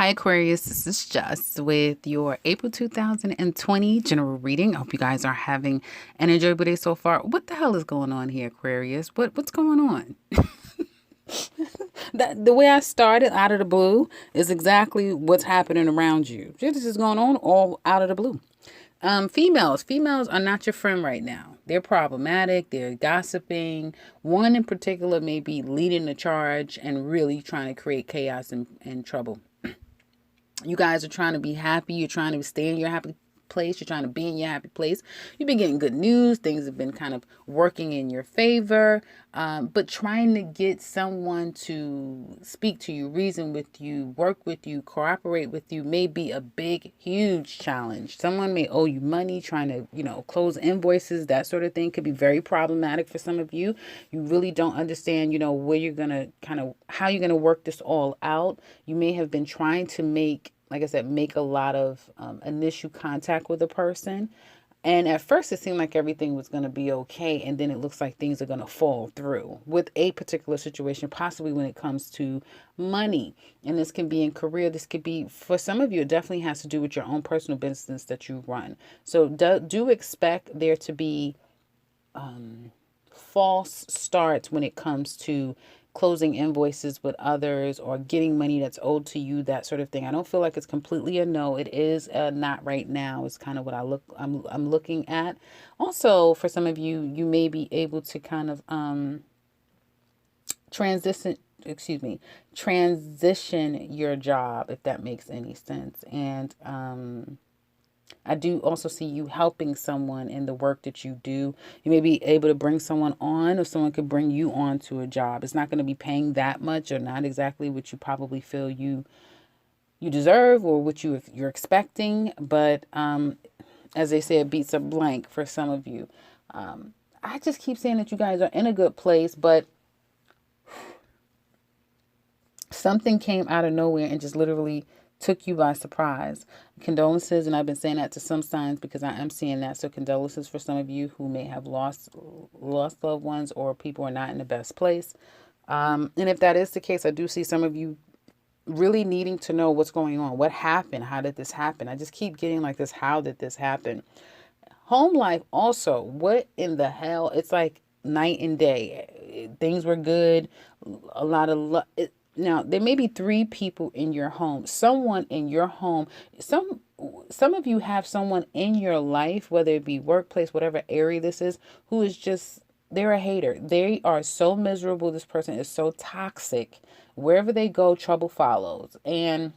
Hi, Aquarius. This is Just with your April 2020 general reading. I hope you guys are having an enjoyable day so far. What the hell is going on here, Aquarius? What's going on? The way I started out of the blue is exactly what's happening around you. This is going on all out of the blue. Females are not your friend right now. They're problematic. They're gossiping. One in particular may be leading the charge and really trying to create chaos and trouble. You guys are trying to be happy. You're trying to stay in your happy place. You're trying to be in your happy place. You've been getting good news. Things have been kind of working in your favor. But trying to get someone to speak to you, reason with you, work with you, cooperate with you may be a big, huge challenge. Someone may owe you money, trying to, close invoices, that sort of thing could be very problematic for some of you. You really don't understand, where you're going to how you're going to work this all out. You may have been trying to make a lot of initial contact with a person. And at first it seemed like everything was going to be okay. And then it looks like things are going to fall through with a particular situation, possibly when it comes to money. And this can be in career. This could be, for some of you, it definitely has to do with your own personal business that you run. So do expect there to be false starts when it comes to closing invoices with others or getting money that's owed to you, that sort of thing. I don't feel like it's completely a no. It is a not right now. It's kind of what I'm looking at. Also, for some of you, you may be able to kind of transition your job, if that makes any sense. And I do also see you helping someone in the work that you do. You may be able to bring someone on, or someone could bring you on to a job. It's not going to be paying that much, or not exactly what you probably feel you deserve or what you're expecting. But as they say, it beats a blank for some of you. I just keep saying that you guys are in a good place, but something came out of nowhere and just literally took you by surprise. Condolences, and I've been saying that to some signs because I am seeing that. So condolences for some of you who may have lost loved ones, or people are not in the best place. And if that is the case, I do see some of you really needing to know what's going on. What happened? How did this happen? I just keep getting like this. How did this happen? Home life also. What in the hell? It's like night and day. Things were good. A lot of now, there may be three people in your home. Someone in your home. Some of you have someone in your life, whether it be workplace, whatever area this is, who is just, they're a hater. They are so miserable. This person is so toxic. Wherever they go, trouble follows. And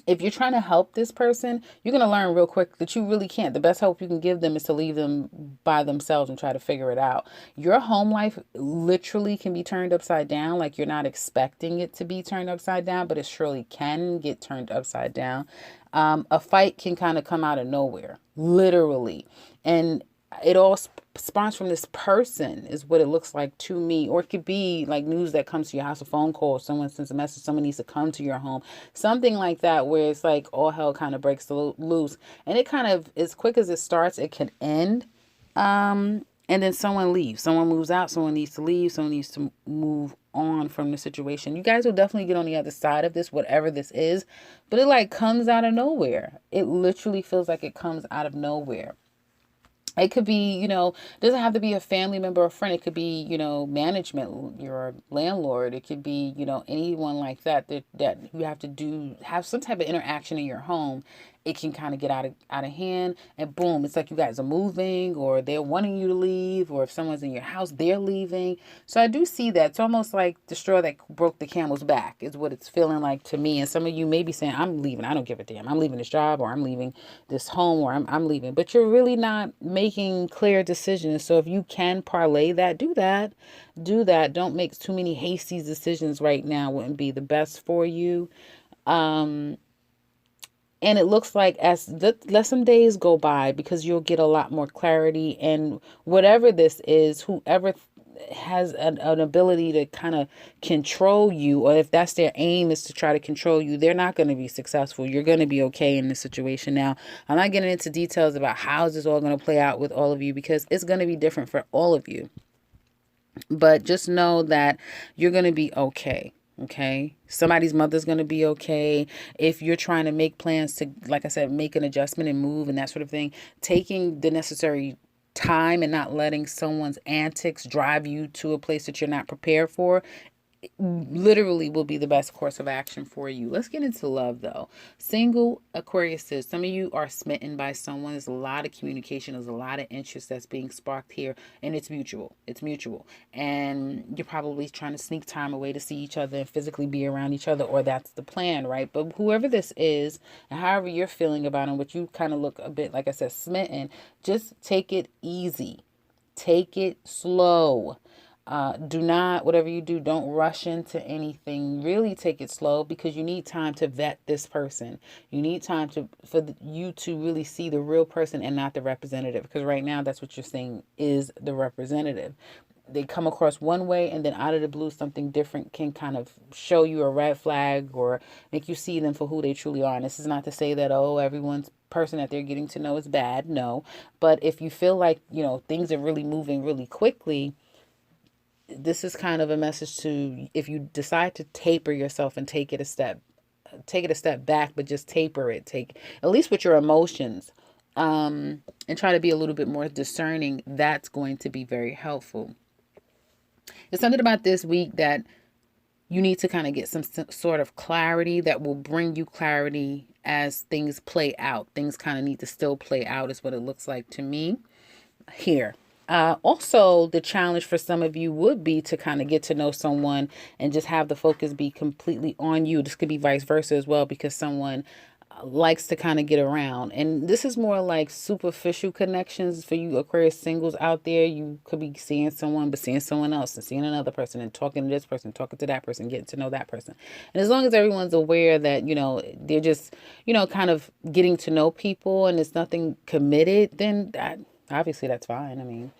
if you're trying to help this person, you're going to learn real quick that you really can't. The best help you can give them is to leave them by themselves and try to figure it out. Your home life literally can be turned upside down. Like, you're not expecting it to be turned upside down, but it surely can get turned upside down. A fight can kind of come out of nowhere, literally. And it all spawns from this person, is what it looks like to me. Or it could be like news that comes to your house, a phone call, someone sends a message, someone needs to come to your home, something like that, where it's like all hell kind of breaks loose. And it kind of, as quick as it starts, it can end. And then someone leaves, someone moves out, someone needs to leave, someone needs to move on from the situation. You guys will definitely get on the other side of this, whatever this is, but it like comes out of nowhere. It literally feels like it comes out of nowhere. It could be, it doesn't have to be a family member or friend. It could be, management, your landlord. It could be, anyone like that you have to have some type of interaction in your home. It can kind of get out of hand, and boom, it's like you guys are moving, or they're wanting you to leave, or if someone's in your house, they're leaving. So I do see that. It's almost like the straw that broke the camel's back is what it's feeling like to me. And some of you may be saying, I'm leaving. I don't give a damn. I'm leaving this job, or I'm leaving this home, or I'm leaving. But you're really not making clear decisions. So if you can parlay that, do that. Do that. Don't make too many hasty decisions right now. Wouldn't be the best for you. And it looks like let some days go by, because you'll get a lot more clarity. And whatever this is, whoever has an ability to kind of control you, or if that's their aim, is to try to control you, they're not going to be successful. You're going to be okay in this situation. Now, I'm not getting into details about how this all going to play out with all of you, because it's going to be different for all of you. But just know that you're going to be okay. Okay. Somebody's mother's going to be okay. If you're trying to make plans to, like I said, make an adjustment and move and that sort of thing, taking the necessary time and not letting someone's antics drive you to a place that you're not prepared for literally will be the best course of action for you. Let's get into love though. Single Aquariuses, some of you are smitten by someone. There's a lot of communication, there's a lot of interest that's being sparked here, and it's mutual. It's mutual. And you're probably trying to sneak time away to see each other and physically be around each other, or that's the plan, right? But whoever this is, and however you're feeling about him, what you kind of look a bit, like I said, smitten, just take it easy. Take it slow. Do not, whatever you do, don't rush into anything. Really take it slow, because you need time to vet this person. You need time for you to really see the real person and not the representative, because right now that's what you're saying is the representative. They come across one way, and then out of the blue something different can kind of show you a red flag or make you see them for who they truly are. And this is not to say that, oh, everyone's person that they're getting to know is bad. No. But if you feel like, things are really moving really quickly, this is kind of a message to, if you decide to taper yourself and take it a step back, but just taper it, take at least with your emotions, and try to be a little bit more discerning. That's going to be very helpful. There's something about this week that you need to kind of get some sort of clarity that will bring you clarity as things play out. Things kind of need to still play out is what it looks like to me here. Also, the challenge for some of you would be to kind of get to know someone and just have the focus be completely on you. This could be vice versa as well, because someone likes to kind of get around. And this is more like superficial connections for you Aquarius singles out there. You could be seeing someone, but seeing someone else and seeing another person and talking to this person, talking to that person, getting to know that person. And as long as everyone's aware that, they're just, kind of getting to know people and it's nothing committed, then obviously that's fine. I mean,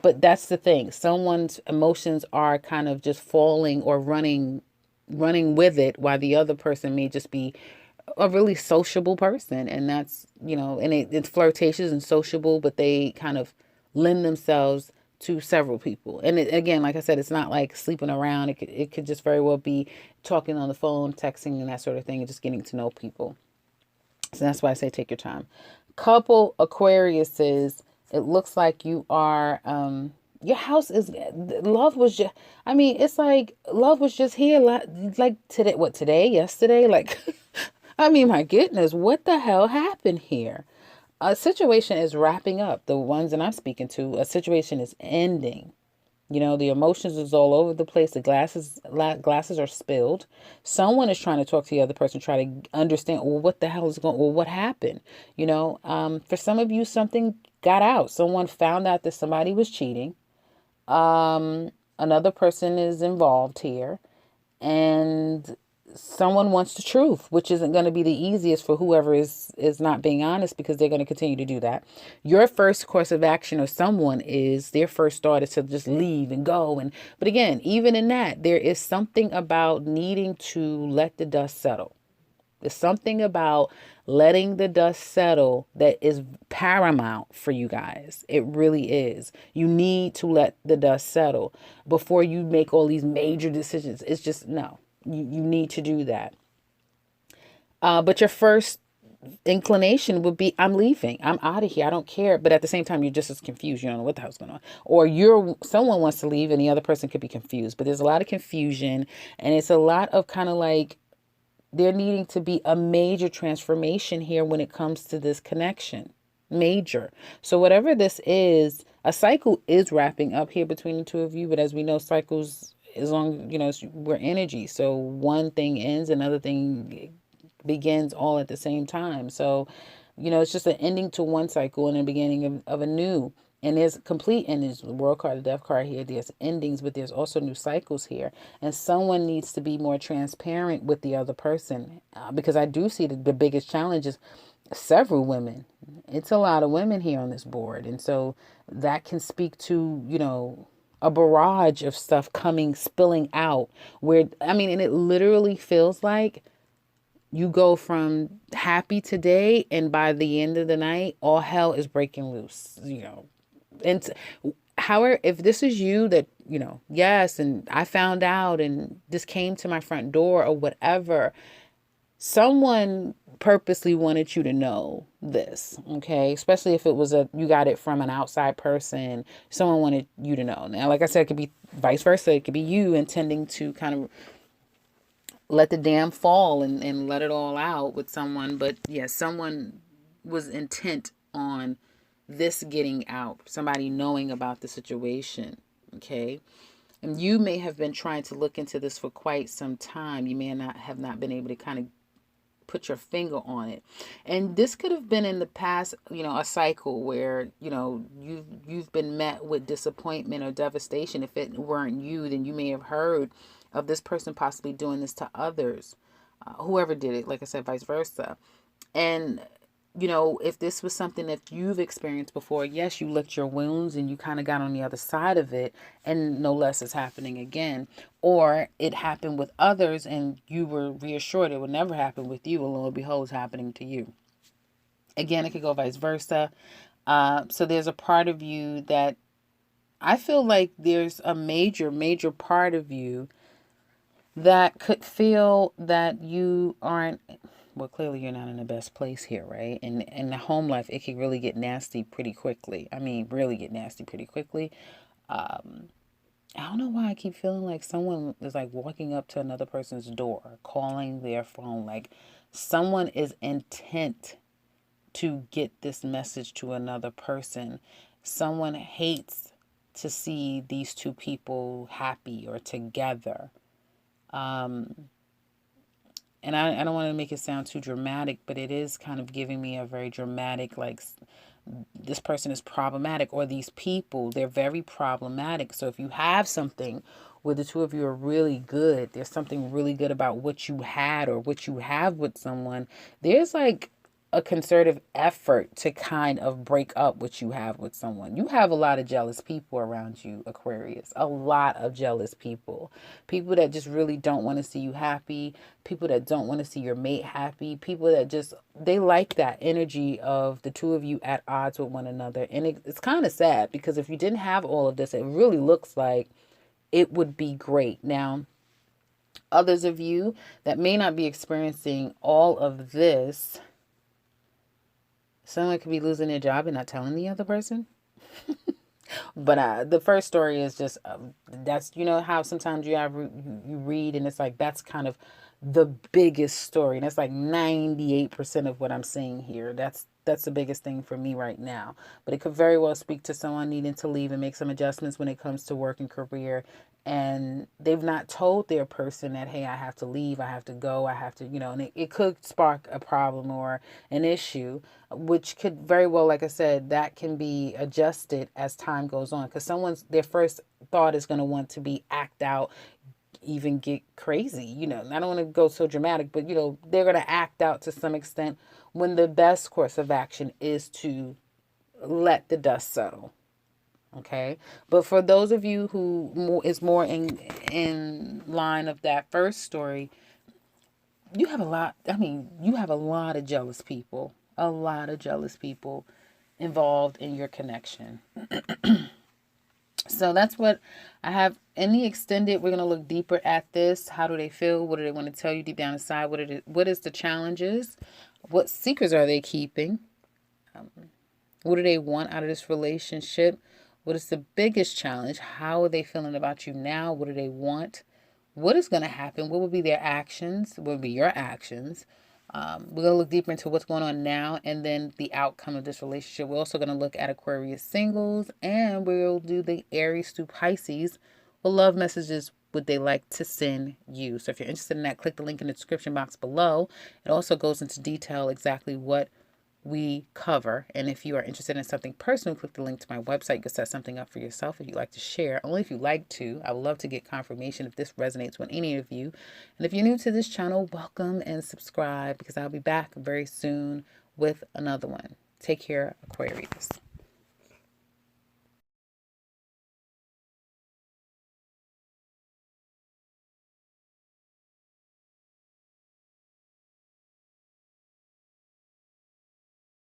but that's the thing. Someone's emotions are kind of just falling or running with it, while the other person may just be a really sociable person. And that's, and it's flirtatious and sociable, but they kind of lend themselves to several people. And again, like I said, it's not like sleeping around. It could just very well be talking on the phone, texting and that sort of thing, and just getting to know people. So that's why I say take your time. Couple Aquariuses, it looks like you are, your house is, love was just, it's like love was just here like today, yesterday, like, my goodness, what the hell happened here? A situation is wrapping up. The ones that I'm speaking to, a situation is ending. The emotions is all over the place. The glasses are spilled. Someone is trying to talk to the other person, try to understand, well, what the hell is going on? Well, what happened? For some of you, something got out. Someone found out that somebody was cheating. Another person is involved here, and someone wants the truth, which isn't going to be the easiest for whoever is not being honest, because they're going to continue to do that. Your first course of action, or someone is, their first thought is to just leave and go. But again, even in that, there is something about needing to let the dust settle. There's something about letting the dust settle that is paramount for you guys. It really is. You need to let the dust settle before you make all these major decisions. It's just, no. You need to do that. But your first inclination would be, I'm leaving. I'm out of here. I don't care. But at the same time, you're just as confused. You don't know what the hell's going on. Or someone wants to leave and the other person could be confused. But there's a lot of confusion. And it's a lot of kind of like there needing to be a major transformation here when it comes to this connection. Major. So whatever this is, a cycle is wrapping up here between the two of you. But as we know, cycles, as long, we're energy. So one thing ends, another thing begins all at the same time. So, it's just an ending to one cycle and a beginning of a new. And there's complete endings. The World card, the Death card here. There's endings, but there's also new cycles here. And someone needs to be more transparent with the other person, because I do see the biggest challenge is several women. It's a lot of women here on this board. And so that can speak to, a barrage of stuff spilling out where, and it literally feels like you go from happy today and by the end of the night, all hell is breaking loose, And however, if this is you, that yes, and I found out and this came to my front door or whatever. Someone purposely wanted you to know this, okay? Especially if it was you got it from an outside person. Someone wanted you to know. Now, like I said, it could be vice versa. It could be you intending to kind of let the dam fall and let it all out with someone. But yeah, someone was intent on this getting out, somebody knowing about the situation, okay? And you may have been trying to look into this for quite some time. You may not have not been able to kind of put your finger on it. And this could have been in the past, a cycle where, you've been met with disappointment or devastation. If it weren't you, then you may have heard of this person possibly doing this to others, whoever did it, like I said, vice versa. And if this was something that you've experienced before, yes, you licked your wounds and you kind of got on the other side of it, and no less is happening again. Or it happened with others and you were reassured it would never happen with you, and lo and behold, it's happening to you. Again, it could go vice versa. So there's a part of you that I feel like there's a major, major part of you that could feel that you aren't, well, clearly you're not in the best place here, right? And in the home life, it can really get nasty pretty quickly. I mean, really get nasty pretty quickly. I don't know why I keep feeling like someone is like walking up to another person's door, calling their phone. Like someone is intent to get this message to another person. Someone hates to see these two people happy or together. And I don't want to make it sound too dramatic, but it is kind of giving me a very dramatic, like, this person is problematic, or these people, they're very problematic. So if you have something where the two of you are really good, there's something really good about what you had or what you have with someone, there's like a concerted effort to kind of break up what you have with someone. You have a lot of jealous people around you, Aquarius. A lot of jealous people. People that just really don't want to see you happy. People that don't want to see your mate happy. People that just, they like that energy of the two of you at odds with one another. And it's kind of sad, because if you didn't have all of this, it really looks like it would be great. Now, others of you that may not be experiencing all of this, someone could be losing their job and not telling the other person. But the first story is just, that's, how sometimes you read and it's like, that's kind of the biggest story. And that's like 98% of what I'm saying here. That's the biggest thing for me right now. But it could very well speak to someone needing to leave and make some adjustments when it comes to work and career. And they've not told their person that, hey, I have to leave, I have to go, I have to, and it could spark a problem or an issue, which could very well, like I said, that can be adjusted as time goes on. Because their first thought is going to want to be act out, even get crazy. I don't want to go so dramatic, but, they're going to act out to some extent, when the best course of action is to let the dust settle. Okay. But for those of you who is more in line of that first story, you have a lot of jealous people, involved in your connection. So that's what I have in the extended. We're going to look deeper at this. How do they feel? What do they want to tell you deep down inside? What is the challenges? What secrets are they keeping? What do they want out of this relationship? What is the biggest challenge? How are they feeling about you now? What do they want? What is going to happen? What will be their actions? What will be your actions? We're going to look deeper into what's going on now and then the outcome of this relationship. We're also going to look at Aquarius singles, and we'll do the Aries through Pisces. What love messages would they like to send you? So if you're interested in that, click the link in the description box below. It also goes into detail exactly what we cover. And if you are interested in something personal, click the link to my website. You can set something up for yourself if you'd like to share. Only if you like to. I would love to get confirmation if this resonates with any of you. And if you're new to this channel, welcome and subscribe, because I'll be back very soon with another one. Take care, Aquarius.